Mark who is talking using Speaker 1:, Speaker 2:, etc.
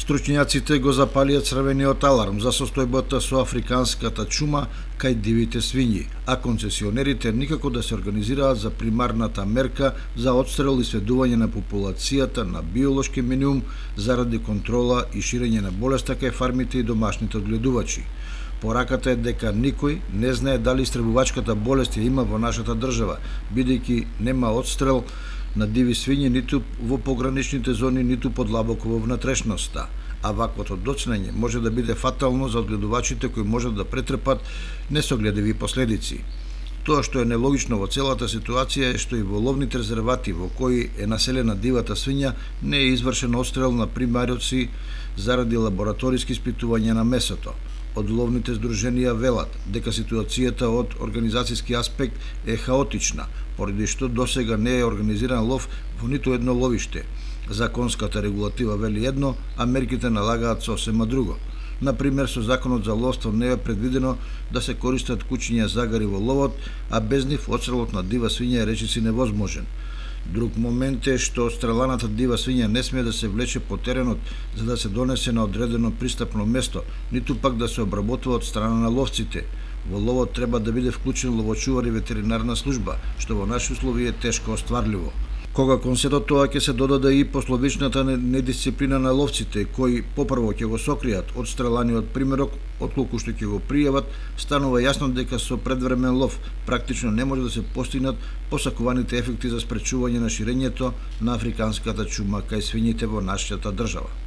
Speaker 1: Стручњаците го запалија црвениот аларм за состојбата со африканската чума кај дивите свињи, а концесионерите никако да се организираат за примарната мерка за отстрел и сведување на популацијата на биолошки минимум заради контрола и ширење на болеста кај фармите и домашните одгледувачи. Пораката е дека никој не знае дали истребувачката болест ја има во нашата држава, бидејќи нема отстрел на диви свињи ниту во пограничните зони, ниту подлабоко во внатрешноста, а ваквото доцнење може да биде фатално за одгледувачите кои можат да претрпат несогледиви последици. Тоа што е нелогично во целата ситуација е што и во ловните резервати во кои е населена дивата свиња не е извршен отстрел на примариоци заради лабораториски испитувања на месото. Од ловните здруженија велат дека ситуацијата од организацијски аспект е хаотична, поради што досега не е организиран лов во ниту едно ловиште. Законската регулатива вели едно, а мерките налагаат сосема друго. Например, со законот за ловство не е предвидено да се користат кучиња загари во ловот, а без нив отстрелот на дива свиња е речиси невозможен. Друг момент е што стреланата дива свиња не смее да се влече по теренот за да се донесе на одредено пристапно место, ниту пак да се обработува од страна на ловците. Во ловот треба да биде вклучен ловочувар и ветеринарна служба, што во наши услови е тешко остварливо. Кога кон сето тоа ќе се додаде и пословичната недисциплина на ловците, кои попрво ќе го сокријат од стреланиот примерок, отколку што ќе го пријават, станува јасно дека со предвремен лов практично не може да се постигнат посакуваните ефекти за спречување на ширењето на африканската чума кај свињите во нашата држава.